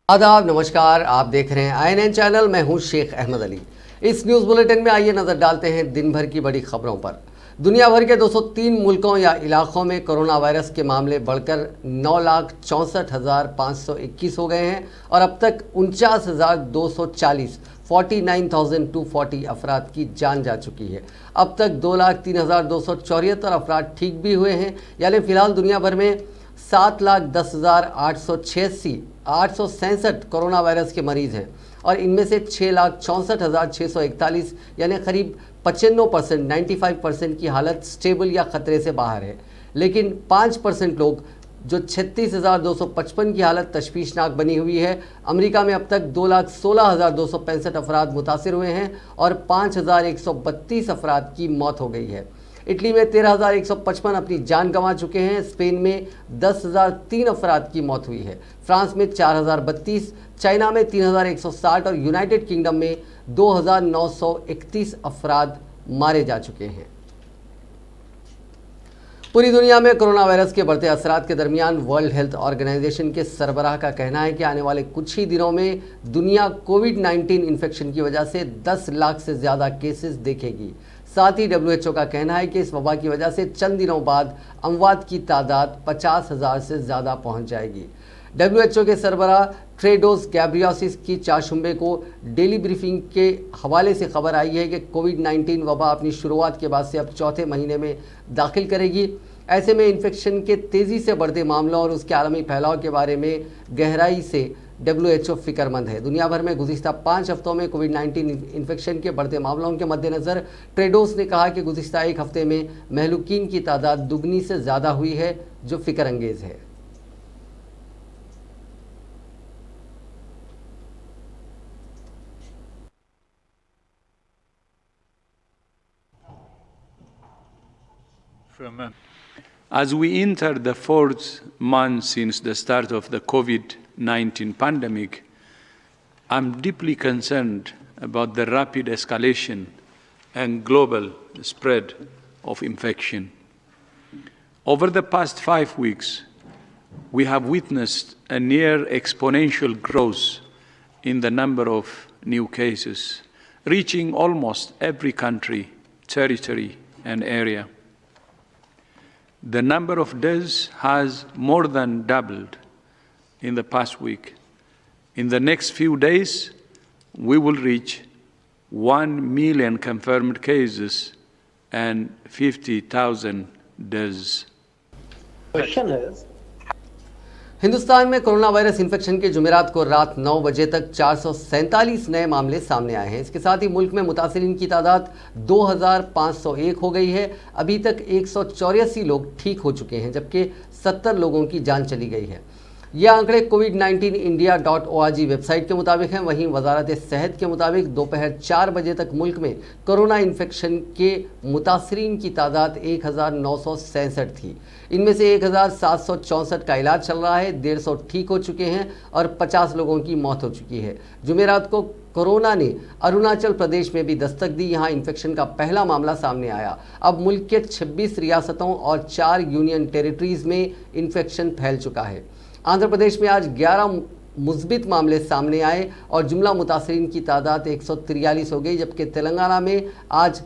आदाब, नमस्कार। आप देख रहे हैं INN चैनल। मैं हूं शेख अहमद अली। इस न्यूज़ बुलेटिन में आइए नज़र डालते हैं दिन भर की बड़ी खबरों पर। दुनिया भर के 203 मुल्कों या इलाकों में कोरोना वायरस के मामले बढ़कर 9,64,521 हो गए हैं और अब तक 49,240 अफराद की जान जा चुकी है। अब तक 2,03,274 अफराद ठीक भी हुए हैं। यानी फिलहाल दुनिया भर में 7,10,867 कोरोना वायरस के मरीज हैं और इनमें से 6,64,641 यानी करीब 95% 95% की हालत स्टेबल या खतरे से बाहर है। लेकिन 5% लोग जो 36,255 की हालत तशवीशनाक बनी हुई है। अमेरिका में अब तक 2,16,265 अफराद मुतासिर हुए हैं और 5,132 अफराद की मौत हो गई है। इटली में 13,155 अपनी जान गंवा चुके हैं। स्पेन में 10,003 अफराद की मौत हुई है। फ्रांस में 4,032, चाइना में 3,160 और यूनाइटेड किंगडम में 2,931 अफराद मारे जा चुके हैं। पूरी दुनिया में कोरोना वायरस के बढ़ते असरात के दरमियान वर्ल्ड हेल्थ ऑर्गेनाइजेशन के सरबराह का कहना है कि आने वाले कुछ ही दिनों में दुनिया कोविड-19 इन्फेक्शन की वजह से 10 लाख से ज़्यादा केसेस देखेगी। साथ ही WHO का कहना है कि इस वबा की वजह से चंद दिनों बाद अमवात की तादाद 50,000 से ज़्यादा पहुंच जाएगी। WHO के सरबराह टेड्रोस गैब्रियसिस की चारशंबे को डेली ब्रीफिंग के हवाले से खबर आई है कि कोविड-19 वबा अपनी शुरुआत के बाद से अब चौथे महीने में दाखिल करेगी। ऐसे में इन्फेक्शन के तेज़ी से बढ़ते मामलों और उसके आलमी फैलाव के बारे में गहराई से WHO फिक्रमंद है। दुनिया भर में गुज़िश्ता 5 हफ्तों में कोविड-19 इन्फेक्शन के बढ़ते मामलों के मद्देनज़र टेड्रोस ने कहा कि गुज़िश्ता एक हफ्ते में महलूकीन की तादाद दुगनी से ज़्यादा हुई है, जो फ़िक्र अंगेज़ है। As we enter the fourth month since the start of the COVID-19 pandemic, I'm deeply concerned about the rapid escalation and global spread of infection. Over the past 5 weeks, we have witnessed a near exponential growth in the number of new cases, reaching almost every country, territory, and area. The number of deaths has more than doubled in the past week. In the next few days, we will reach 1 million confirmed cases and 50,000 deaths. Question is, Hindustan में corona virus infection के जुमेरात को रात 9 बजे तक 447 नए मामले सामने आए हैं। इसके साथ ही मुल्क में मुतासिरीन की तादाद 2,501 हो गई है। अभी तक 184 लोग ठीक हो चुके हैं, जबकि 70 लोगों की जान चली गई है। ये आंकड़े covid19india.org वेबसाइट के मुताबिक हैं। वहीं वजारत सेहत के मुताबिक दोपहर 4 बजे तक मुल्क में कोरोना इन्फेक्शन के मुतासरीन की तादाद 1,967 थी। इनमें से 1,764 का इलाज चल रहा है, 150 ठीक हो चुके हैं और 50 लोगों की मौत हो चुकी है। जुमेरात को कोरोना ने अरुणाचल प्रदेश में भी दस्तक दी। यहाँ इन्फेक्शन का पहला मामला सामने आया। अब मुल्क के 26 रियासतों और 4 यूनियन टेरिटरीज में इन्फेक्शन फैल चुका है। आंध्र प्रदेश में आज 11 मुस्बित मामले सामने आए और जुमला मुतासरीन की तादाद 143 हो गई, जबकि तेलंगाना में आज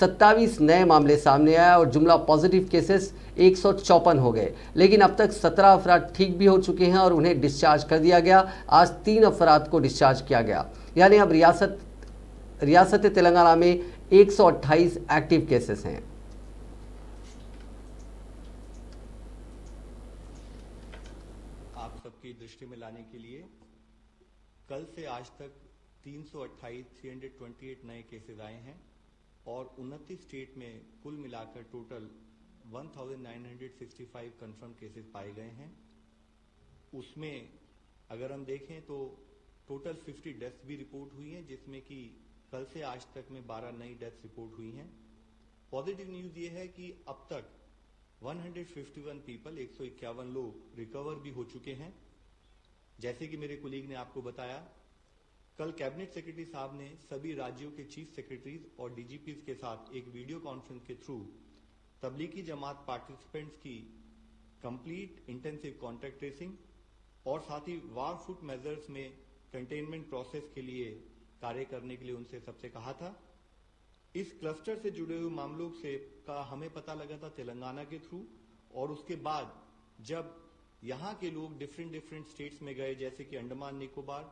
27 नए मामले सामने आए और जुमला पॉजिटिव केसेस 154 हो गए। लेकिन अब तक 17 अफराद ठीक भी हो चुके हैं और उन्हें डिस्चार्ज कर दिया गया। आज 3 अफराद को डिस्चार्ज किया गया। यानी अब रियासत तेलंगाना में 128 एक्टिव केसेस हैं। आप सबकी दृष्टि में लाने के लिए कल से आज तक 328 नए केसेस आए हैं और 29 स्टेट में कुल मिलाकर टोटल 1965 कंफर्म केसेस पाए गए हैं। उसमें अगर हम देखें तो टोटल 50 डेथ्स भी रिपोर्ट हुई हैं, जिसमें कि कल से आज तक में 12 नई डेथ्स रिपोर्ट हुई हैं। पॉजिटिव न्यूज ये है कि अब तक 151 पीपल 151 लोग रिकवर भी हो चुके हैं। जैसे कि मेरे कोलीग ने आपको बताया, कल कैबिनेट सेक्रेटरी साहब ने सभी राज्यों के चीफ सेक्रेटरीज और डीजीपीज के साथ एक वीडियो कॉन्फ्रेंस के थ्रू तबलीगी जमात पार्टिसिपेंट्स की कंप्लीट इंटेंसिव कॉन्टैक्ट ट्रेसिंग, और साथ ही वार फुट मेजर्स में कंटेनमेंट प्रोसेस के लिए कार्य करने के लिए उनसे सबसे कहा था। इस क्लस्टर से जुड़े हुए मामलों से का हमें पता लगा था तेलंगाना के थ्रू, और उसके बाद जब यहाँ के लोग डिफरेंट स्टेट्स में गए, जैसे कि अंडमान निकोबार,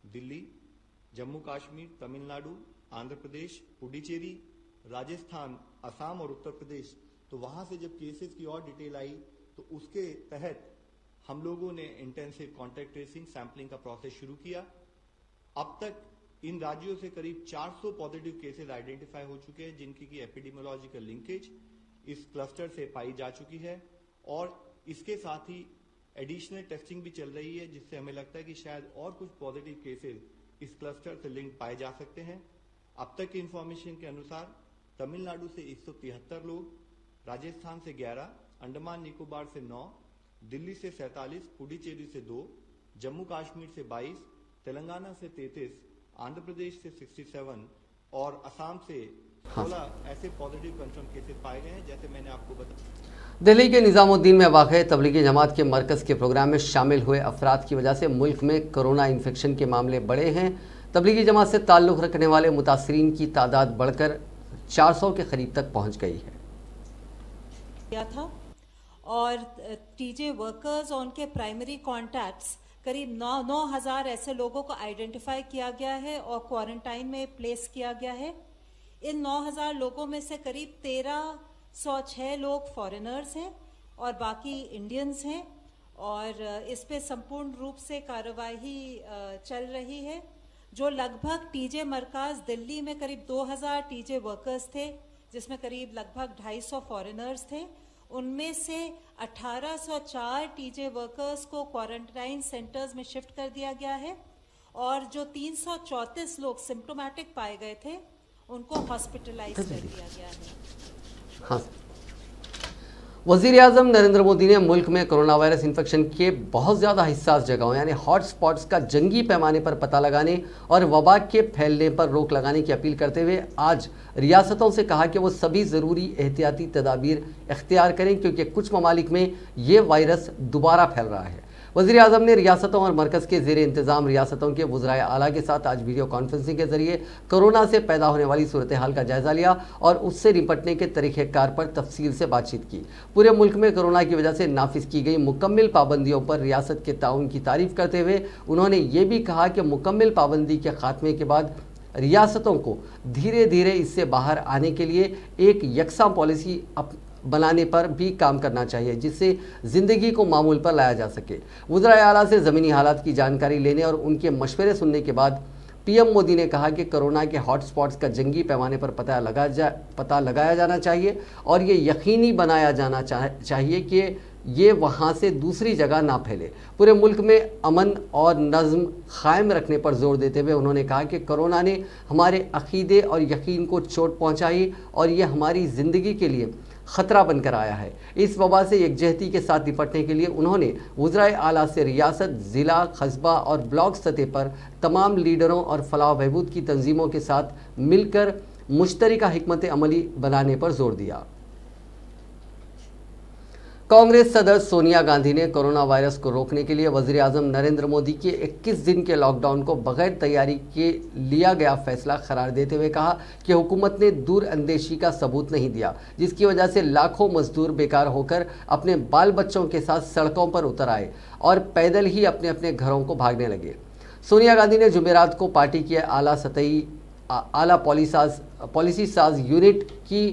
दिल्ली, जम्मू कश्मीर, तमिलनाडु, आंध्र प्रदेश, पुडुचेरी, राजस्थान, असम और उत्तर प्रदेश, तो वहां से जब केसेस की और डिटेल आई तो उसके तहत हम लोगों ने इंटेंसिव कॉन्टैक्ट ट्रेसिंग सैंपलिंग का प्रोसेस शुरू किया। अब तक इन राज्यों से करीब 400 पॉजिटिव केसेस आइडेंटिफाई हो चुके हैं, जिनकी की एपिडेमियोलॉजिकल लिंकेज इस क्लस्टर से पाई जा चुकी है, और इसके साथ ही एडिशनल टेस्टिंग भी चल रही है, जिससे हमें लगता है कि शायद और कुछ पॉजिटिव केसेस इस क्लस्टर से लिंक पाए जा सकते हैं। अब तक की इंफॉर्मेशन के अनुसार तमिलनाडु से 173 लोग, राजस्थान से 11, अंडमान निकोबार से 9, दिल्ली से 47, पुडुचेरी से 2, जम्मू कश्मीर से 22, तेलंगाना से 33, आंध्र प्रदेश से 67 और असम से 16 ऐसे पॉजिटिव कंफर्म केसेस पाए गए हैं। जैसे मैंने आपको बताया, दिल्ली के निजामुद्दीन में वाक़ तबलीगी जमात के मरकज़ के प्रोग्राम में शामिल हुए अफराद की वजह से मुल्क में कोरोना इन्फेक्शन के मामले बढ़े हैं। तबलीगी जमात से ताल्लुक़ रखने वाले मुतासरीन की तादाद बढ़कर 400 के करीब तक पहुँच गई है। किया था और टीजे वर्कर्स और उनके प्राइमरी कॉन्टैक्ट्स करीब 9,000 ऐसे लोगों को आइडेंटिफाई किया गया है और क्वारंटाइन में प्लेस किया गया है। इन 9,000 लोगों में से करीब 1,306 लोग फॉरेनर्स हैं और बाकी इंडियंस हैं, और इस पे संपूर्ण रूप से कार्रवाई चल रही है। जो लगभग टीजे मरकज दिल्ली में करीब 2,000 टीजे वर्कर्स थे, जिसमें करीब लगभग 250 फॉरेनर्स थे, उनमें से 1,804 टीजे वर्कर्स को क्वारंटाइन सेंटर्स में शिफ्ट कर दिया गया है, और जो 334 लोग सिम्प्टोमेटिक पाए गए थे उनको हॉस्पिटलाइज कर दिया गया है। हाँ, वज़ीर आज़म नरेंद्र मोदी ने मुल्क में कोरोना वायरस इन्फेक्शन के बहुत ज़्यादा हिस्सास जगहों यानी हॉट स्पॉट्स का जंगी पैमाने पर पता लगाने और वबा के फैलने पर रोक लगाने की अपील करते हुए आज रियासतों से कहा कि वो सभी ज़रूरी एहतियाती तदाबीर इख्तियार करें, क्योंकि कुछ ममालिक में ये वायरस दोबारा फैल रहा है। वज़ीर आज़म ने रियासतों और मरकज़ के ज़ेर इंतज़ाम रियासतों के वज़राए आला के साथ आज वीडियो कॉन्फ्रेंसिंग के ज़रिए कोरोना से पैदा होने वाली सूरत हाल का जायज़ा लिया और उससे निपटने के तरीक़ेकार पर तफसील से बातचीत की। पूरे मुल्क में कोरोना की वजह से नाफिज की गई मुकम्मल पाबंदियों पर रियासत के ताउन की तारीफ़ करते हुए उन्होंने ये भी कहा कि मुकम्मल पाबंदी के ख़ात्मे के बाद रियासतों को धीरे धीरे इससे बाहर आने के लिए एक यकसा पॉलिसी बनाने पर भी काम करना चाहिए, जिससे ज़िंदगी को मामूल पर लाया जा सके। वज़राए आला से ज़मीनी हालात की जानकारी लेने और उनके मशवरे सुनने के बाद पीएम मोदी ने कहा कि कोरोना के हॉट स्पॉट्स का जंगी पैमाने पर पता लगाया जाना चाहिए और ये यकीनी बनाया जाना चाहिए कि ये वहाँ से दूसरी जगह ना फैले। पूरे मुल्क में अमन और नज़्म कायम रखने पर जोर देते हुए उन्होंने कहा कि कोरोना ने हमारे अक़ीदे और यकीन को चोट पहुँचाई और ये हमारी ज़िंदगी के लिए ख़तरा बनकर आया है। इस वबा से यकजहती के साथ निपटने के लिए उन्होंने वज़राए आला से रियासत, ज़िला, कस्बा और ब्लॉक सतह पर तमाम लीडरों और फलाह बहबूद की तंजीमों के साथ मिलकर मुश्तरका हिकमत अमली बनाने पर जोर दिया। कांग्रेस सदर सोनिया गांधी ने कोरोना वायरस को रोकने के लिए वज़ीर आज़म नरेंद्र मोदी के 21 दिन के लॉकडाउन को बगैर तैयारी के लिया गया फैसला करार देते हुए कहा कि हुकूमत ने दूरअंदेशी का सबूत नहीं दिया, जिसकी वजह से लाखों मजदूर बेकार होकर अपने बाल बच्चों के साथ सड़कों पर उतर आए और पैदल ही अपने अपने घरों को भागने लगे। सोनिया गांधी ने जुमेरात को पार्टी के आला पॉलिसी साज यूनिट की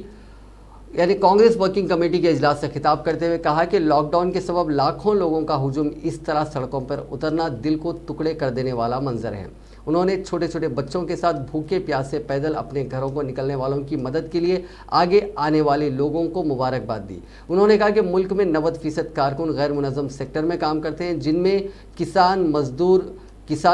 यानी कांग्रेस वर्किंग कमेटी के इजलास से खिताब करते हुए कहा कि लॉकडाउन के सबब लाखों लोगों का हुजूम इस तरह सड़कों पर उतरना दिल को टुकड़े कर देने वाला मंजर है। उन्होंने छोटे छोटे बच्चों के साथ भूखे प्यासे पैदल अपने घरों को निकलने वालों की मदद के लिए आगे आने वाले लोगों को मुबारकबाद दी। उन्होंने कहा कि मुल्क में 90% कारकुन गैर मुनज़्ज़म सेक्टर में काम करते हैं, जिनमें किसान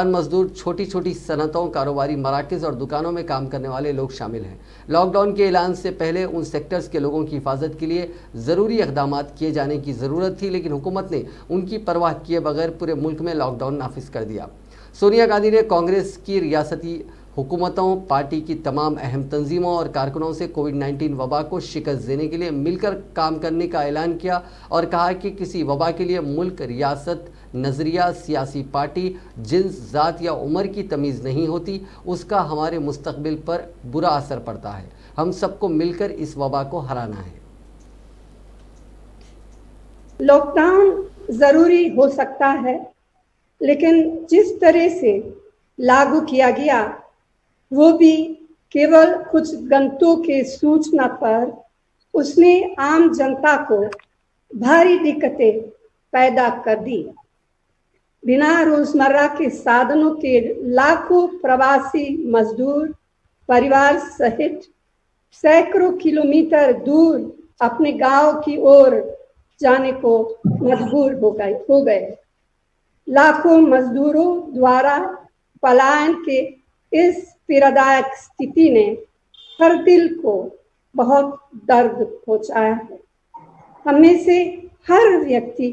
मजदूर, छोटी छोटी सनतों, कारोबारी मराकज़ और दुकानों में काम करने वाले लोग शामिल हैं। लॉकडाउन के ऐलान से पहले उन सेक्टर्स के लोगों की हिफाजत के लिए ज़रूरी इक़दाम किए जाने की ज़रूरत थी, लेकिन हुकूमत ने उनकी परवाह किए बगैर पूरे मुल्क में लॉकडाउन नाफिज कर दिया। सोनिया गांधी ने कांग्रेस की रियासती हुकूमतों, पार्टी की तमाम अहम तंजीमों और कारकुनों से कोविड-19 वबा को शिकस्त देने के लिए मिलकर काम करने का ऐलान किया और कहा कि किसी वबा के लिए मुल्क, रियासत, नज़रिया, सियासी पार्टी, जिन्स, ज़ात या उम्र की तमीज़ नहीं होती, उसका हमारे मुस्तकबिल पर बुरा असर पड़ता है। हम सबको मिलकर इस वबा को हराना है। लॉकडाउन जरूरी हो सकता है, लेकिन जिस तरह से लागू किया गया वो भी केवल कुछ घंटों के सूचना पर उसने आम जनता को भारी दिक्कतें पैदा कर दी। बिना रोजमर्रा के साधनों के लाखों प्रवासी मजदूर परिवार सहित सैकड़ों किलोमीटर दूर अपने गांव की ओर जाने को मजबूर हो गए। लाखों मजदूरों द्वारा पलायन के इस पीड़ादायक स्थिति ने हर दिल को बहुत दर्द पहुंचाया है। हम में से हर व्यक्ति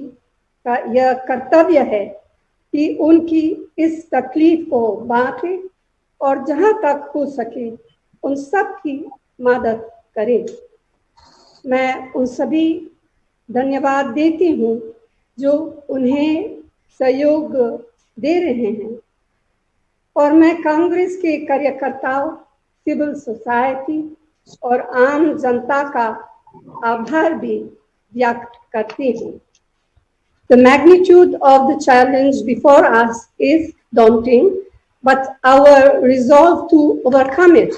का यह कर्तव्य है कि उनकी इस तकलीफ को बांटे और जहां तक हो सके उन सब की मदद करें। मैं उन सभी धन्यवाद देती हूँ जो उन्हें सहयोग दे रहे हैं और मैं कांग्रेस के कार्यकर्ताओं, सिविल सोसाइटी और आम जनता का आभार भी व्यक्त करती हूँ। The magnitude of the challenge before us is daunting, but our resolve to overcome it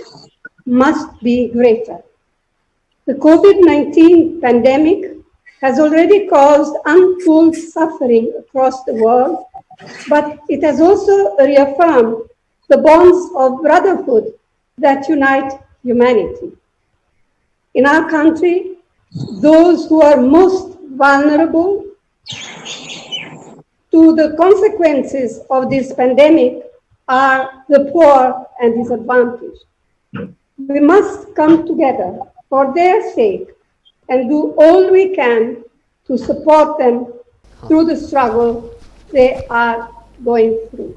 must be greater. The COVID-19 pandemic has already caused untold suffering across the world, but it has also reaffirmed the bonds of brotherhood that unite humanity. In our country, those who are most vulnerable to the consequences of this pandemic are the poor and disadvantaged. We must come together for their sake and do all we can to support them through the struggle they are going through.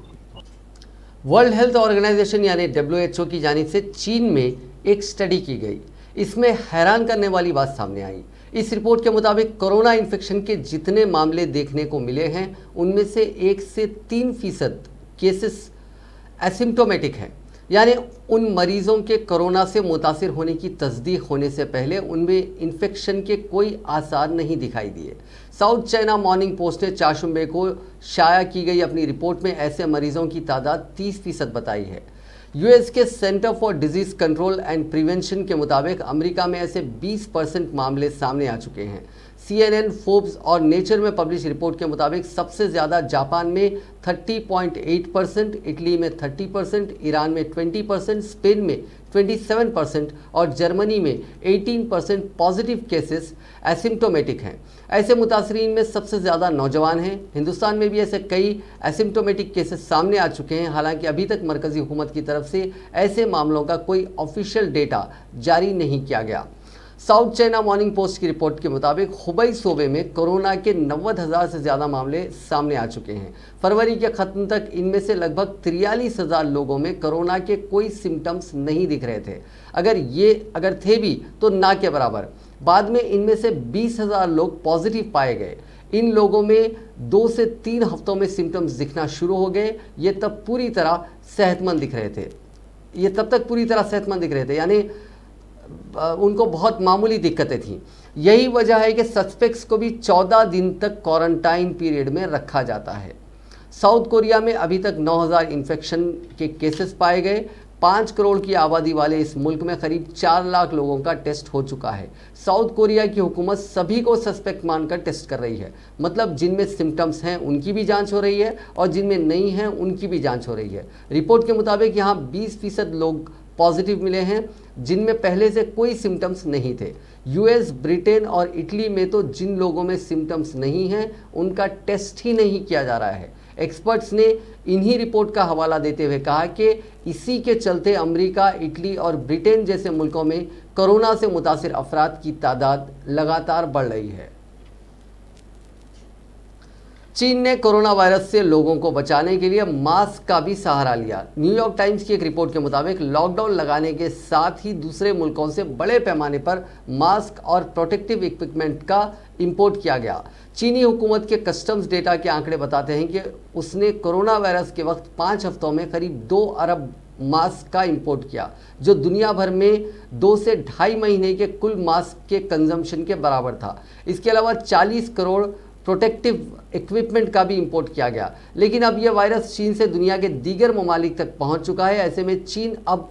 World health organization यानी WHO की जानिब से चीन में एक study की गई। इसमें हैरान करने वाली बात सामने आई। इस रिपोर्ट के मुताबिक कोरोना इन्फेक्शन के जितने मामले देखने को मिले हैं उनमें से 1 से 3% केसेस एसिम्प्टोमेटिक हैं, यानी उन मरीजों के कोरोना से मुतासिर होने की तस्दीक होने से पहले उनमें इन्फेक्शन के कोई आसार नहीं दिखाई दिए। साउथ चाइना मॉर्निंग पोस्ट ने चारशंबे को शाया की गई अपनी रिपोर्ट में ऐसे मरीजों की तादाद 30% बताई है। यूएस के centre for disease control and prevention के मुताबिक अमेरिका में ऐसे 20% मामले सामने आ चुके हैं। CNN, फोर्ब्स और नेचर में पब्लिश रिपोर्ट के मुताबिक सबसे ज़्यादा जापान में 30.8%, इटली में 30%, ईरान में 20%, स्पेन में 27% और जर्मनी में 18% पॉजिटिव केसेस एसिम्प्टोमेटिक हैं। ऐसे मुतासरीन में सबसे ज़्यादा नौजवान हैं। हिंदुस्तान में भी ऐसे कई एसिम्प्टोमेटिक केसेस सामने आ चुके हैं। हालांकि अभी तक मरकज़ी हुकूमत की तरफ से ऐसे मामलों का कोई ऑफिशियल डेटा जारी नहीं किया गया। साउथ चाइना मॉर्निंग पोस्ट की रिपोर्ट के मुताबिक हुबई सूबे में कोरोना के 90,000 से ज़्यादा मामले सामने आ चुके हैं। फरवरी के ख़त्म तक इनमें से लगभग 43,000 लोगों में कोरोना के कोई सिम्टम्स नहीं दिख रहे थे, अगर थे भी तो ना के बराबर। बाद में इनमें से 20,000 लोग पॉजिटिव पाए गए। इन लोगों में 2 से 3 हफ्तों में सिम्टम्स दिखना शुरू हो गए। ये तब तक पूरी तरह सेहतमंद दिख रहे थे, यानी उनको बहुत मामूली दिक्कतें थीं। यही वजह है कि सस्पेक्ट्स को भी 14 दिन तक क्वारंटाइन पीरियड में रखा जाता है। साउथ कोरिया में अभी तक 9,000 इन्फेक्शन के केसेस पाए गए। 5 करोड़ की आबादी वाले इस मुल्क में करीब 4 लाख लोगों का टेस्ट हो चुका है। साउथ कोरिया की हुकूमत सभी को सस्पेक्ट मानकर टेस्ट कर रही है, मतलब जिनमें सिम्टम्स हैं उनकी भी जांच हो रही है और जिनमें नहीं हैं उनकी भी जांच हो रही है। रिपोर्ट के मुताबिक यहाँ 20% लोग पॉजिटिव मिले हैं जिनमें पहले से कोई सिम्टम्स नहीं थे। यूएस, ब्रिटेन और इटली में तो जिन लोगों में सिम्टम्स नहीं हैं उनका टेस्ट ही नहीं किया जा रहा है। एक्सपर्ट्स ने इन्हीं रिपोर्ट का हवाला देते हुए कहा कि इसी के चलते अमेरिका, इटली और ब्रिटेन जैसे मुल्कों में कोरोना से मुतासिर अफराद की तादाद लगातार बढ़ रही है। चीन ने कोरोना वायरस से लोगों को बचाने के लिए मास्क का भी सहारा लिया। न्यूयॉर्क टाइम्स की एक रिपोर्ट के मुताबिक लॉकडाउन लगाने के साथ ही दूसरे मुल्कों से बड़े पैमाने पर मास्क और प्रोटेक्टिव इक्विपमेंट का इंपोर्ट किया गया। चीनी हुकूमत के कस्टम्स डेटा के आंकड़े बताते हैं कि उसने कोरोना वायरस के वक्त 5 हफ्तों में करीब 2 अरब मास्क का इंपोर्ट किया, जो दुनिया भर में 2 से 2.5 महीने के कुल मास्क के कंजम्पशन के बराबर था। इसके अलावा 40 करोड़ प्रोटेक्टिव इक्विपमेंट का भी इंपोर्ट किया गया। लेकिन अब यह वायरस चीन से दुनिया के दीगर ममालिक तक पहुंच चुका है। ऐसे में चीन अब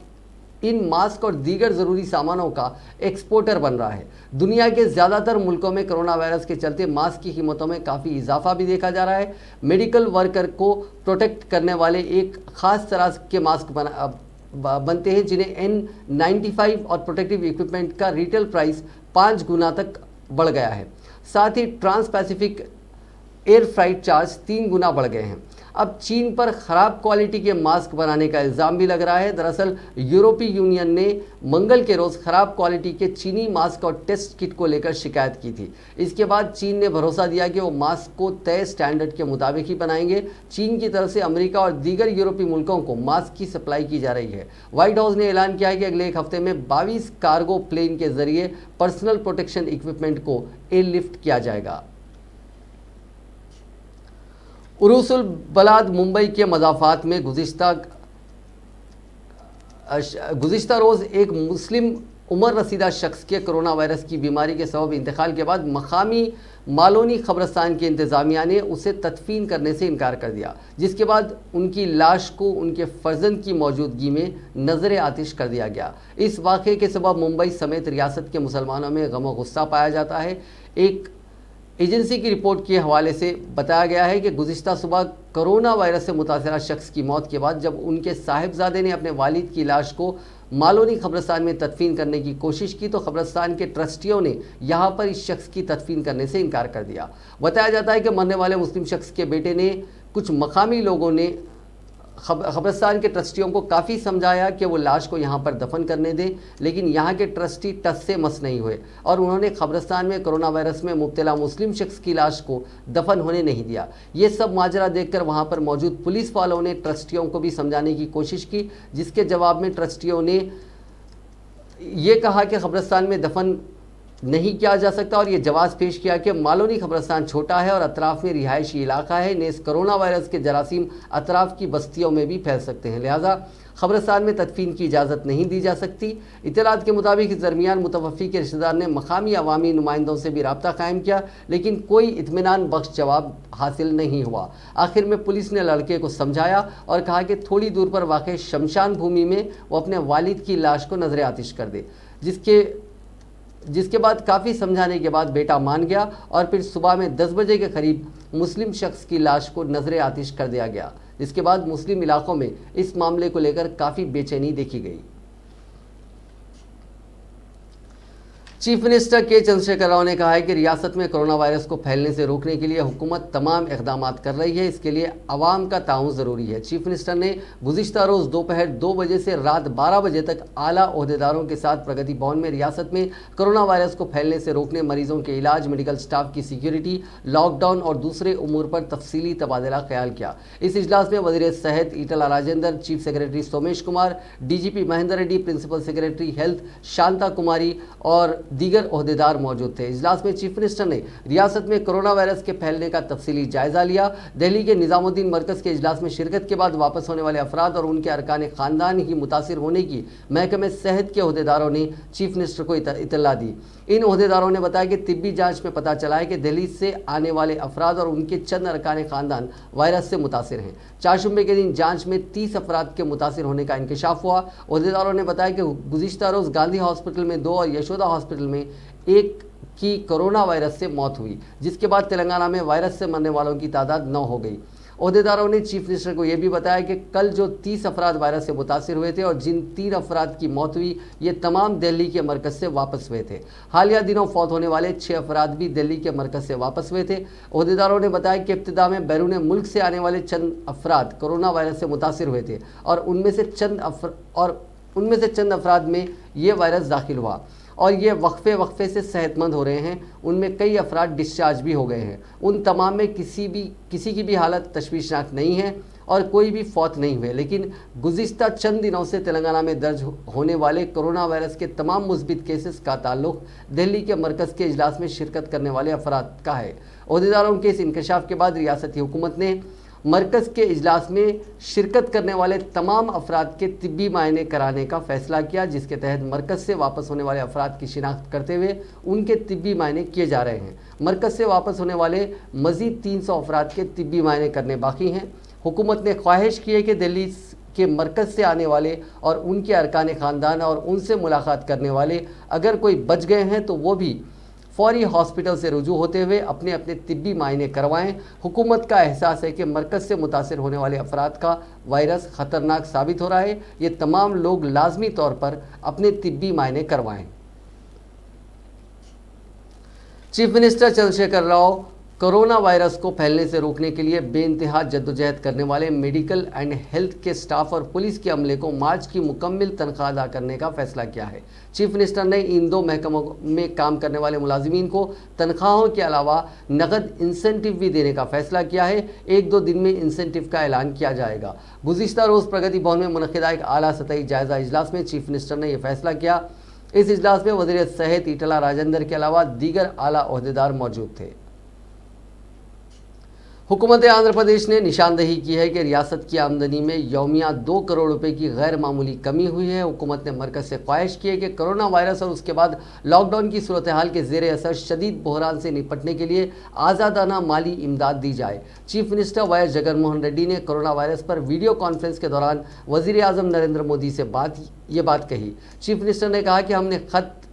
इन मास्क और दीगर ज़रूरी सामानों का एक्सपोर्टर बन रहा है। दुनिया के ज़्यादातर मुल्कों में कोरोना वायरस के चलते मास्क की कीमतों में काफ़ी इजाफा भी देखा जा रहा है। मेडिकल वर्कर को प्रोटेक्ट करने वाले एक ख़ास तरह के मास्क बनते हैं, जिन्हें N95 और प्रोटेक्टिव इक्विपमेंट का रिटेल प्राइस 5 गुना तक बढ़ गया है। साथ ही trans Pacific air freight charge 3 गुना बढ़ गए हैं। अब चीन पर ख़राब क्वालिटी के मास्क बनाने का इल्ज़ाम भी लग रहा है। दरअसल यूरोपीय यूनियन ने मंगल के रोज़ ख़राब क्वालिटी के चीनी मास्क और टेस्ट किट को लेकर शिकायत की थी। इसके बाद चीन ने भरोसा दिया कि वो मास्क को तय स्टैंडर्ड के मुताबिक ही बनाएंगे। चीन की तरफ से अमेरिका और दीगर यूरोपीय मुल्कों को मास्क की सप्लाई की जा रही है। व्हाइट हाउस ने ऐलान किया है कि अगले 1 हफ्ते में 22 कार्गो प्लेन के जरिए पर्सनल प्रोटेक्शन इक्विपमेंट को एयरलिफ्ट किया जाएगा। उरूसुल बलाद मुंबई के मज़ाफ़ात में गुज़िश्ता रोज़ एक मुस्लिम उम्र रसीदा शख्स के कोरोना वायरस की बीमारी के सबब इंतकाल के बाद मकामी मालोनी ख़ब्रस्तान की इंतज़ामिया ने उसे तदफीन करने से इनकार कर दिया, जिसके बाद उनकी लाश को उनके फ़र्जंद की मौजूदगी में नज़र आतिश कर दिया गया। इस वाक़े के सबब मुंबई समेत रियासत के मुसलमानों में गम व गुस्सा पाया जाता है। एक एजेंसी की रिपोर्ट के हवाले से बताया गया है कि गुज़िश्ता सुबह कोरोना वायरस से मुतासरा शख्स की मौत के बाद जब उनके साहिबजादे ने अपने वालिद की लाश को मालोनी ख़ब्रस्तान में तदफीन करने की कोशिश की तो ख़ब्रस्तान के ट्रस्टियों ने यहां पर इस शख्स की तदफीन करने से इनकार कर दिया। बताया जाता है कि मरने वाले मुस्लिम शख्स के बेटे ने कुछ मकामी लोगों ने ख़ब्रस्तान के ट्रस्टियों को काफ़ी समझाया कि वो लाश को यहाँ पर दफन करने दें, लेकिन यहाँ के ट्रस्टी टस से मस नहीं हुए और उन्होंने ख़ब्रस्तान में कोरोना वायरस में मुब्तला मुस्लिम शख्स की लाश को दफन होने नहीं दिया। ये सब माजरा देखकर वहाँ पर मौजूद पुलिस वालों ने ट्रस्टियों को भी समझाने की कोशिश की, जिसके जवाब में ट्रस्टियों ने ये कहा कि ख़ब्रस्तान में दफन नहीं किया जा सकता और ये जवाब पेश किया कि मालोनी ख़ब्रस्तान छोटा है और अतराफ़ में रिहायशी इलाका है, नेज़ कोरोना वायरस के जरासीम अतराफ़ की बस्तियों में भी फैल सकते हैं, लिहाजा ख़ब्रस्तान में तदफीन की इजाज़त नहीं दी जा सकती। इत्तलात के मुताबिक इस दरमियान मुतवफ़ी के रिश्तेदार ने मकामी अवामी नुमाइंदों से भी रब्ता कायम किया, लेकिन कोई इत्मीनान बख्श जवाब हासिल नहीं हुआ। आखिर में पुलिस ने लड़के को समझाया और कहा कि थोड़ी दूर पर वाक़ शमशान भूमि में वो अपने वालिद की लाश को नज़र आतिश कर दे, जिसके बाद काफ़ी समझाने के बाद बेटा मान गया और फिर सुबह में 10 बजे के करीब मुस्लिम शख्स की लाश को नज़र आतिश कर दिया गया, जिसके बाद मुस्लिम इलाकों में इस मामले को लेकर काफ़ी बेचैनी देखी गई। चीफ मिनिस्टर के चंद्रशेखर राव ने कहा है कि रियासत में कोरोना वायरस को फैलने से रोकने के लिए हुकूमत तमाम इक़दाम कर रही है, इसके लिए अवाम का ताउन ज़रूरी है। चीफ मिनिस्टर ने गुज़िश्ता रोज़ दोपहर 2 बजे से रात 12 बजे तक आला ओहदेदारों के साथ प्रगति भवन में रियासत में कोरोना वायरस को फैलने से रोकने, मरीजों के इलाज, मेडिकल स्टाफ की सिक्योरिटी, लॉकडाउन और दूसरे उमूर पर तफसीली तबादला ख्याल किया। इस इजलास में वज़ीर सेहत Etela Rajender, chief secretary Somesh Kumar, DGP Mahender Reddy, principal secretary health Shanta Kumari और दीगर ओहदेदार मौजूद थे। इजलास में चीफ मिनिस्टर ने रियासत में कोरोना वायरस के फैलने का तफसीली जायजा लिया। दिल्ली के निजामुद्दीन मरकज़ के इजलास में शिरकत के बाद वापस होने वाले अफराद और उनके अरकान ख़ानदान ही मुतासिर होने की महकमे सेहत के ओहदेदारों ने चीफ मिनिस्टर को इतला दी। इन ओहदेदारों ने बताया कि तिब्बी जाँच में पता चला है कि दिल्ली से आने वाले अफराद और उनके चंद अरकान ख़ानदान वायरस से मुतासिर हैं। चारशंबे के दिन जाँच में 30 अफराद के मुतासिर होने का इंकशाफ हुआ। ओहदेदारों ने बताया कि गुज़िश्ता रोज़ गांधी हॉस्पिटल में 2 और यशोदा हॉस्पिटल में 1 की कोरोना वायरस से मौत हुई, जिसके बाद तेलंगाना में वायरस से मरने वालों की तादाद 9 हो गई। ओहदेदारों ने चीफ मिनिस्टर को यह भी बताया कि कल जो 30 अफराद वायरस से मुतासिर हुए थे और जिन 3 अफराद की मौत हुई, ये तमाम दिल्ली के मरकज़ से वापस हुए थे। हालिया दिनों फौत होने वाले 6 अफराद भी दिल्ली के मरकज़ से वापस हुए थे। ओहदेदारों ने बताया कि इब्तिदा में बैरून मुल्क से आने वाले चंद अफराद कोरोना वायरस से मुतासिर हुए थे और उनमें से चंद अफराद में ये वायरस दाखिल हुआ। और ये वक्फे से सेहतमंद हो रहे हैं। उनमें कई अफराद डिस्चार्ज भी हो गए हैं। उन तमाम में किसी की भी हालत तशवीशनाक नहीं है और कोई भी फौत नहीं हुए। लेकिन गुज़िश्ता चंद दिनों से तेलंगाना में दर्ज होने वाले कोरोना वायरस के तमाम मुस्बित केसेस का ताल्लुक दिल्ली के मरकज़ के इजलास में शिरकत करने वाले अफराद का है। ओहदेदारों के इस इंकशाफ के बाद रियासती हुकूमत ने मरकज़ के इजलास में शिरकत करने वाले तमाम अफराद के तिब्बी मायने कराने का फैसला किया, जिसके तहत मरकज़ से वापस होने वाले अफराद की शिनाख्त करते हुए उनके तिब्बी मायने किए जा रहे हैं। मरकज़ से वापस होने वाले मज़ीद 300 अफराद के तिब्बी मायने करने बाकी हैं। हुकूमत ने ख्वाहिश की है कि दिल्ली के मरकज़ से आने वाले और उनके अरकान ख़ानदान और उनसे मुलाकात करने वाले अगर कोई बच गए हैं तो वो भी फौरी हॉस्पिटल से रुजू होते हुए अपने अपने तिब्बी मायने करवाएं। हुकूमत का एहसास है कि मरकज़ से मुतासिर होने वाले अफराद का वायरस ख़तरनाक साबित हो रहा है। ये तमाम लोग लाजमी तौर पर अपने तिब्बी मायने करवाएं। Chief minister Chandrashekhar Rao corona virus को फैलने से रोकने के लिए बेइंतहा जद्दोजहद करने वाले मेडिकल एंड हेल्थ के स्टाफ और पुलिस के अमले को मार्च की मुकम्मल तनख्वाह अदा करने का फैसला किया है। चीफ मिनिस्टर ने इन दो महकमों में काम करने वाले मुलाजिमीन को तनख्वाहों के अलावा नकद इंसेंटिव भी देने का फैसला किया है। 1-2 दिन में इंसेंटिव का ऐलान किया जाएगा। गुज़िश्ता रोज़ प्रगति भवन में मुनक़िदा एक आला सतही जायज़ा इजलास में चीफ मिनिस्टर ने यह फैसला किया। इस इजलास में वज़ीर सेहत ईटला राजेंद्र के अलावा दीगर आला ओहदेदार मौजूद थे। हुकूमत आंध्र प्रदेश ने निशानदेही की है कि रियासत की आमदनी में यौमिया 2 करोड़ रुपए की गैर मामूली कमी हुई है। हुकूमत ने मरकज़ से ख्वाहिश की है कि कोरोना वायरस और उसके बाद लॉकडाउन की सूरत हाल के ज़ेर असर शदीद बहरान से निपटने के लिए आज़ादाना माली इमदाद दी जाए। Chief minister Y Jaganmohan Reddy ने कोरोना वायरस पर वीडियो कॉन्फ्रेंस के दौरान वज़ीर आज़म नरेंद्र मोदी से ये बात कही। चीफ मिनिस्टर ने कहा कि हमने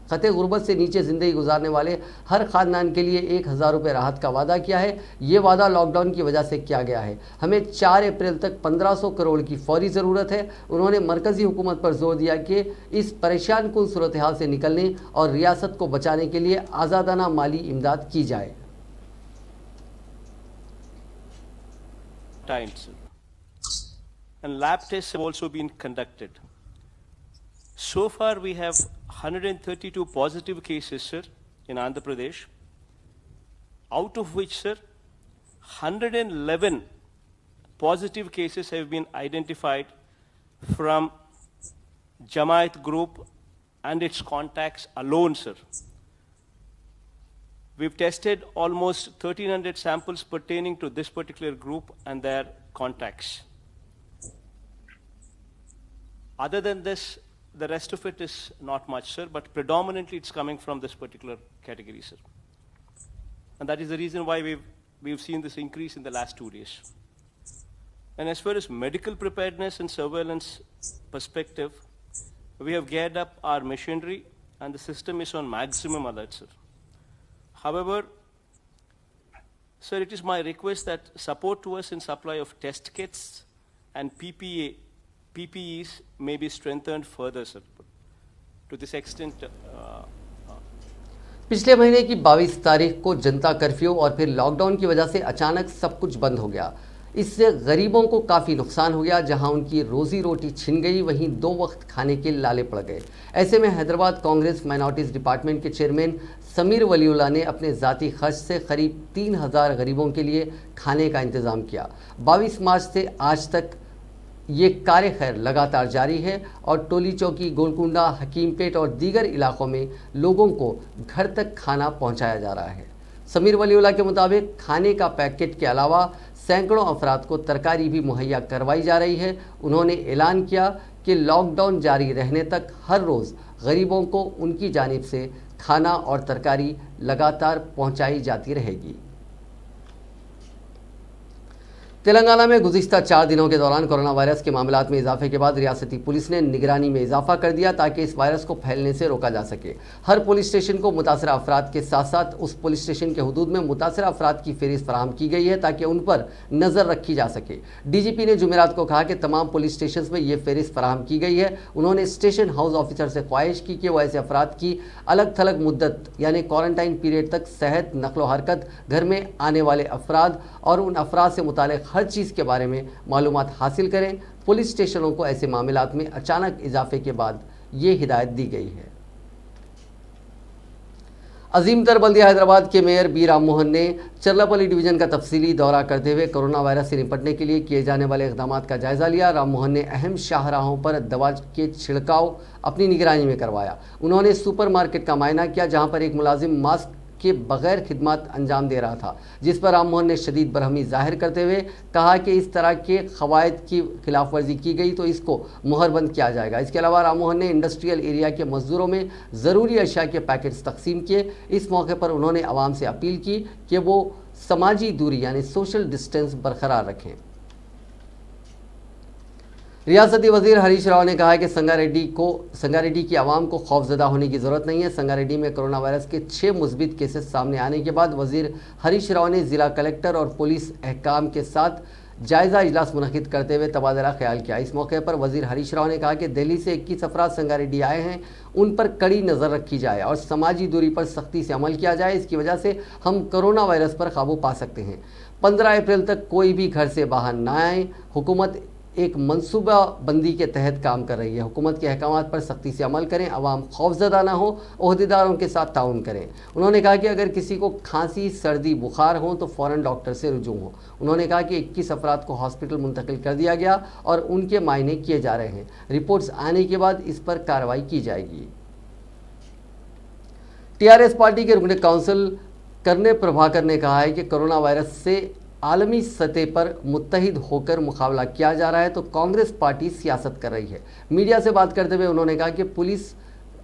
खते गुर्बत से नीचे ज़िंदगी गुजारने वाले हर ख़ानदान के लिए 1000 रुपये राहत का वादा किया है। ये वादा लॉकडाउन की वजह से किया गया है। हमें 4 अप्रैल तक 1500 करोड़ की फौरी ज़रूरत है। उन्होंने मरकज़ी हुकूमत पर जोर दिया कि इस परेशान कुन सूरत हाल से निकलने और रियासत को बचाने के लिए आज़ादाना माली इमदाद की जाए। And lab tests have also been conducted. So far we have 132 positive cases, sir, in Andhra Pradesh, out of which, sir, 111 positive cases have been identified from Jamaat group and its contacts alone, sir. We've tested almost 1300 samples pertaining to this particular group and their contacts. Other than this, the rest of it is not much, sir, but predominantly it's coming from this particular category, sir. And that is the reason why we've seen this increase in the last 2 days. And as far as medical preparedness and surveillance perspective, we have geared up our machinery and the system is on maximum alert, sir. However, sir, it is my request that support to us in supply of test kits and PPEs may be strengthened further, sir. To this extent, पिछले महीने की 22 तारीख को जनता curfew और फिर lockdown की वजह से अचानक सब कुछ बंद हो गया। इससे गरीबों को काफ़ी नुकसान हो गया। जहां उनकी रोज़ी रोटी छिन गई, वहीं 2 वक्त खाने के लाले पड़ गए। ऐसे में हैदराबाद कांग्रेस माइनॉरिटीज़ डिपार्टमेंट के चेयरमैन समीर वलीउल्लाह ने अपने ज़ाती खर्च से करीब 3000 गरीबों के लिए खाने का इंतज़ाम किया। 22 मार्च से आज तक ये कार्य खैर लगातार जारी है और टोली चौकी, गोलकुंडा, हकीमपेट और दीगर इलाकों में लोगों को घर तक खाना पहुंचाया जा रहा है। समीर वलीउल्लाह के मुताबिक खाने का पैकेट के अलावा सैकड़ों अफराद को तरकारी भी मुहैया करवाई जा रही है। उन्होंने ऐलान किया कि लॉकडाउन जारी रहने तक हर रोज़ गरीबों को उनकी जानिब से खाना और तरकारी लगातार पहुंचाई जाती रहेगी। तेलंगाना में गुज़िश्ता 4 दिनों के दौरान कोरोना वायरस के मामलात में इजाफे के बाद रियासती पुलिस ने निगरानी में इजाफा कर दिया ताकि इस वायरस को फैलने से रोका जा सके। हर पुलिस स्टेशन को मुतासरा अफराद के साथ साथ उस पुलिस स्टेशन के हुदूद में मुतासरा अफराद की फहरिस्त फराहम की गई है ताकि उन पर नज़र रखी जा सके। डीजीपी ने जुमेरात को कहा कि तमाम पुलिस स्टेशन में ये फहरिस्त फराहम की गई है। उन्होंने स्टेशन हाउस ऑफिसर से ख्वाहिश की कि वो ऐसे अफराद की अलग थलग मुद्दत यानी क्वारंटाइन पीरियड तक सेहत, नकलो हरकत, घर में आने वाले अफराद और उन अफराद से मुतालिक हर चीज़ के बारे में मालूमात हासिल करें। पुलिस स्टेशनों को ऐसे मामलात में अचानक इजाफे के बाद ये हिदायत दी गई है। अजीमतर बल्दिया हैदराबाद के मेयर बी राम मोहन ने चरलापल्ली डिवीजन का तफसीली दौरा करते हुए कोरोना वायरस से निपटने के लिए किए जाने वाले इकदाम का जायजा लिया। राम मोहन ने अहम शाहराहों पर दवा के छिड़काव अपनी निगरानी में करवाया। उन्होंने सुपरमार्केट का मुआयना किया जहां पर एक मुलाजिम मास्क के बगैर खिदमत अंजाम दे रहा था, जिस पर राम मोहन ने शदीद बरहमी जाहिर करते हुए कहा कि इस तरह के कवायद की खिलाफ वर्जी की गई तो इसको मुहरबंद किया जाएगा। इसके अलावा राम मोहन ने इंडस्ट्रियल एरिया के मजदूरों में ज़रूरी अशिया के पैकेट्स तकसीम किए। इस मौके पर उन्होंने आवाम से अपील की कि वो समाजी दूरी यानी सोशल डिस्टेंस बरकरार रखें। रियासती वजीर हरीश राव ने कहा है कि संगारेड्डी की आवाम को खौफजदा होने की ज़रूरत नहीं है। संगारेड्डी में कोरोना वायरस के 6 मुस्बित केसेस सामने आने के बाद वजीर हरीश राव ने ज़िला कलेक्टर और पुलिस अहकाम के साथ जायज़ा इजलास मुनक़िद करते हुए तबादला ख्याल किया। इस मौके पर वजीर हरीश राव ने कहा कि दिल्ली से 21 अफराद संगारेड्डी आए हैं, उन पर कड़ी नज़र रखी जाए और समाजी दूरी पर सख्ती से अमल किया जाए। इसकी वजह से हम कोरोना वायरस पर काबू पा सकते हैं। 15 अप्रैल तक कोई भी घर से बाहर ना आए। हुकूमत एक मनसूबा बंदी के तहत काम कर रही है। हुकूमत के अहकामात पर सख्ती से अमल करें, आवाम खौफजदा ना हो, ओहदेदारों के साथ ताउन करें। उन्होंने कहा कि अगर किसी को खांसी, सर्दी, बुखार हो तो फ़ौरन डॉक्टर से रुजू हो। उन्होंने कहा कि 21 अफराद को हॉस्पिटल मुंतकिल कर दिया गया और उनके मायने किए जा रहे हैं। रिपोर्ट्स आने के बाद इस पर कार्रवाई की जाएगी। टीआरएस पार्टी के रुकन काउंसिल करने प्रभाकर ने कहा है कि कोरोना वायरस से आलमी सतह पर मुत्तहिद होकर मुकाबला किया जा रहा है तो कांग्रेस पार्टी सियासत कर रही है। मीडिया से बात करते हुए उन्होंने कहा कि पुलिस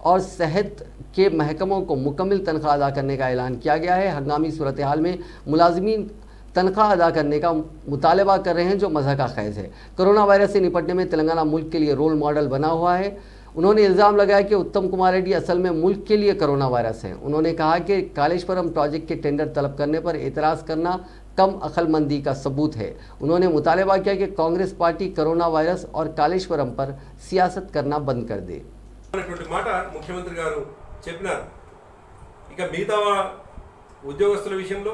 और सेहत के महकमों को मुकम्मल तनख्वाह अदा करने का ऐलान किया गया है। हंगामी सूरत हाल में मुलाजिमीन तनख्वाह अदा करने का मुतालबा कर रहे हैं जो मज़ा का खैज़ है। कोरोना वायरस से निपटने में तेलंगाना मुल्क के लिए रोल मॉडल बना हुआ है। उन्होंने इल्ज़ाम लगाया कि उत्तम कुमार रेड्डी असल में मुल्क के लिए कोरोना वायरस है। उन्होंने कहा कि कालेश्वरम प्रोजेक्ट के टेंडर तलब करने पर एतराज़ करना कम अक्लमंदी का सबूत है। उन्होंने मुतालबा किया कि कांग्रेस पार्टी कोरोना वायरस और कालेश्वरम पर सियासत करना बंद कर दे। మాట ముఖ్యమంత్రి గారు చెప్పినారు. ఇక మిగతా ఉద్యోగస్తుల విషయంలో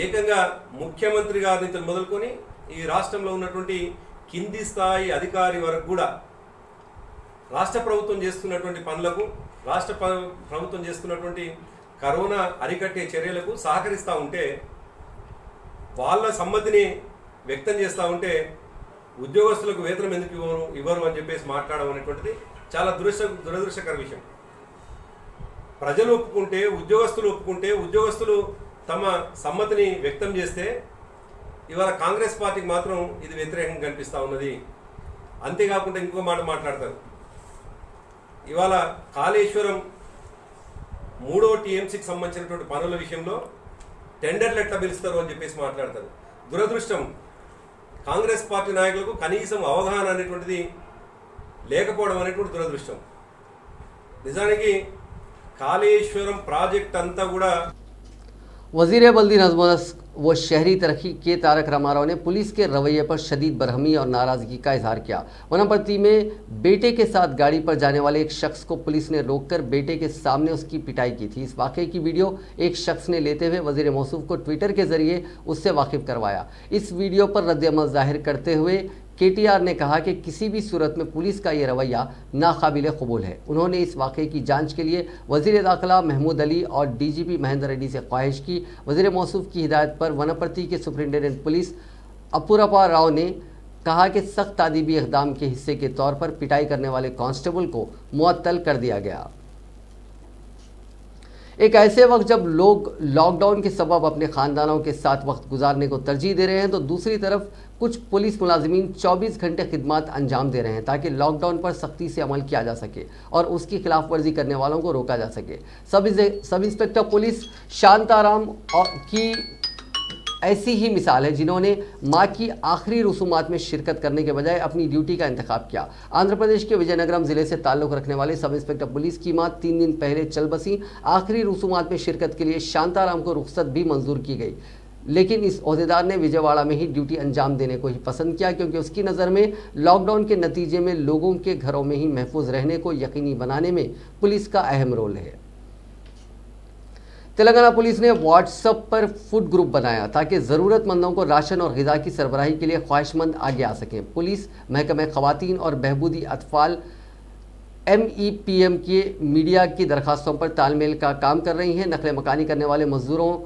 ఏకంగా ముఖ్యమంత్రి గారిని మొదలుకొని ఈ రాష్ట్రంలో ఉన్నటువంటి కింది స్థాయి అధికారి వరకు కూడా రాష్ట్ర ప్రభుత్వం చేస్తున్నటువంటి పనులకు, రాష్ట్ర ప్రభుత్వం చేస్తున్నటువంటి కరోనా అరికట్టే చర్యలకు సహకరిస్తూ ఉంటే, వాళ్ళ సమ్మతిని వ్యక్తం చేస్తూ ఉంటే ఉద్యోగస్తులకు వేతనం ఎందుకు ఇవ్వరు అని చెప్పేసి మాట్లాడడం అనేటువంటిది చాలా దురదృష్టకర విషయం. ప్రజలు ఒప్పుకుంటే, ఉద్యోగస్తులు ఒప్పుకుంటే, ఉద్యోగస్తులు తమ సమ్మతిని వ్యక్తం చేస్తే ఇవాళ కాంగ్రెస్ పార్టీకి మాత్రం ఇది వ్యతిరేకంగా కనిపిస్తూ ఉన్నది. అంతేకాకుండా ఇంకో మాట మాట్లాడతారు. ఇవాళ కాళేశ్వరం 3వ టీఎంసీకి సంబంధించినటువంటి పనుల విషయంలో టెండర్లు ఎట్లా పిలుస్తారు అని చెప్పేసి మాట్లాడతారు. దురదృష్టం, కాంగ్రెస్ పార్టీ నాయకులకు కనీసం అవగాహన అనేటువంటిది లేకపోవడం అనేటువంటి దురదృష్టం. నిజానికి కాళేశ్వరం ప్రాజెక్ట్ అంతా కూడా वज़ीर बल्दी नज़्म व शहरी तरक्की के तारक रामाराव ने पुलिस के रवैये पर शदीद बरहमी और नाराज़गी का इजहार किया। वनापट्टी में बेटे के साथ गाड़ी पर जाने वाले एक शख्स को पुलिस ने रोककर बेटे के सामने उसकी पिटाई की थी। इस वाक़े की वीडियो एक शख्स ने लेते हुए वज़ीर मौसूफ को ट्विटर के ज़रिए उससे वाकिफ़ करवाया। इस वीडियो पर रद्द-ए-अमल ज़ाहिर करते हुए KTR ने कहा कि किसी भी सूरत में पुलिस का ये रवैया नाकाबिल कबूल है। उन्होंने इस वाक़े की जांच के लिए वज़ीर दाखिला महमूद अली और DGP महेंद्र रेड्डी से ख्वाहिश की। वज़ीर मौसूफ की हिदायत पर वनपट्टी के सुपरिटेंडेंट पुलिस अपूरप्पा राव ने कहा कि सख्त तादीबी इक़दाम के हिस्से के तौर पर पिटाई करने वाले कांस्टेबल को मुअत्तल कर दिया गया। एक ऐसे वक्त जब लोग लॉकडाउन के सबब अपने ख़ानदानों के साथ वक्त गुजारने को तरजीह दे रहे हैं तो दूसरी तरफ कुछ पुलिस मुलाजिमीन 24 घंटे खिदमत अंजाम दे रहे हैं ताकि लॉकडाउन पर सख्ती से अमल किया जा सके और उसकी खिलाफ वर्जी करने वालों को रोका जा सके। सब इंस्पेक्टर पुलिस शांताराम की ऐसी ही मिसाल है जिन्होंने माँ की आखिरी रसूमात में शिरकत करने के बजाय अपनी ड्यूटी का इंतखाब किया। आंध्र प्रदेश के विजयनगरम ज़िले से ताल्लुक़ रखने वाले सब इंस्पेक्टर पुलिस की माँ 3 दिन पहले चल बसी। आखिरी रसूमात में शिरकत के लिए शांताराम को रुख्सत भी मंजूर की गई, लेकिन इस ओहदेदार ने विजयवाड़ा में ही ड्यूटी अंजाम देने को ही पसंद किया क्योंकि उसकी नज़र में लॉकडाउन के नतीजे में लोगों के घरों में ही महफूज रहने को यकीनी बनाने में पुलिस का अहम रोल है। तेलंगाना पुलिस ने व्हाट्सएप पर फूड ग्रुप बनाया ताकि ज़रूरतमंदों को राशन और ग़िज़ा की सरबराही के लिए ख्वाहिशमंद आगे आ सकें। पुलिस महकमे ख़वातीन और बहबूदी अतफ़ाल MEPM के मीडिया की दरखास्तों पर तालमेल का काम कर रही हैं। नकल मकानी करने वाले मजदूरों,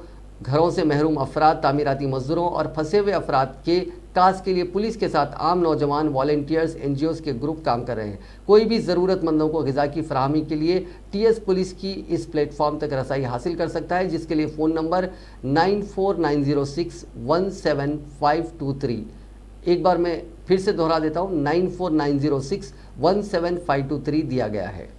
घरों से महरूम अफराद, तामीराती मजदूरों और फंसे हुए अफराद के काज के लिए पुलिस के साथ आम नौजवान वॉलंटियर्स NGOs के ग्रुप काम कर रहे हैं। कोई भी ज़रूरतमंदों को ग़िज़ा की फराहमी के लिए TS पुलिस की इस प्लेटफॉर्म तक रसाई हासिल कर सकता है, जिसके लिए फ़ोन नंबर 9490617523, एक बार मैं फिर से दोहरा देता हूँ, 9490617523 दिया गया है।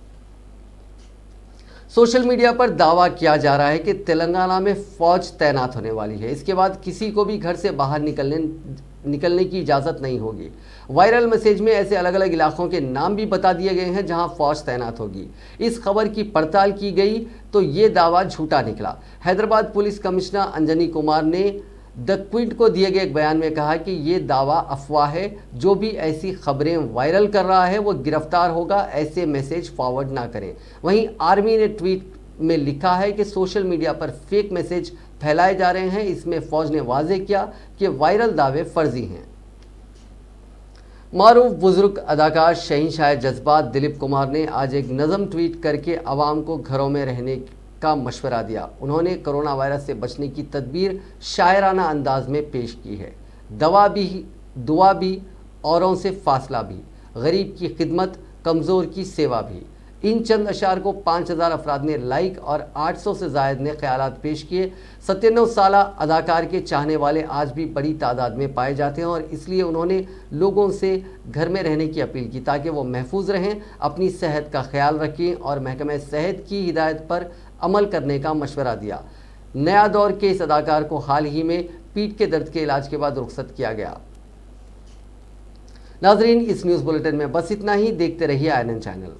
सोशल मीडिया पर दावा किया जा रहा है कि तेलंगाना में फौज तैनात होने वाली है। इसके बाद किसी को भी घर से बाहर निकलने की इजाज़त नहीं होगी। वायरल मैसेज में ऐसे अलग अलग इलाकों के नाम भी बता दिए गए हैं जहां फौज तैनात होगी। इस खबर की पड़ताल की गई तो ये दावा झूठा निकला। हैदराबाद पुलिस कमिश्नर अंजनी कुमार ने द क्विंट को दिए गए एक बयान में कहा कि ये दावा अफवाह है। जो भी ऐसी खबरें वायरल कर रहा है वो गिरफ्तार होगा, ऐसे मैसेज फॉरवर्ड ना करें। वहीं आर्मी ने ट्वीट में लिखा है कि सोशल मीडिया पर फेक मैसेज फैलाए जा रहे हैं। इसमें फौज ने वाजे किया कि वायरल दावे फर्जी हैं। मारूफ बुजुर्ग अदाकार शहंशाह जज्बात दिलीप कुमार ने आज एक नज़म ट्वीट करके आवाम को घरों में रहने का मशवरा दिया। उन्होंने कोरोना वायरस से बचने की तदबीर शायराना अंदाज में पेश की है। दवा भी, दुआ भी, औरों से फासला भी, गरीब की खिदमत, कमज़ोर की सेवा भी। इन चंद अशार को 5000 अफराद ने लाइक और 800 से ज़ायद ने ख्यालात पेश किए। 97 साला अदाकार के चाहने वाले आज भी बड़ी तादाद में पाए जाते हैं और इसलिए उन्होंने लोगों से घर में रहने की अपील की ताकि वो महफूज रहें, अपनी सेहत का ख्याल रखें और महकमे सेहत की हिदायत पर अमल करने का मशवरा दिया। नया दौर के इस अदाकार को हाल ही में पीठ के दर्द के इलाज के बाद रुखसत किया गया। नाजरीन, इस न्यूज़ बुलेटिन में बस इतना ही। देखते रहिए INN चैनल।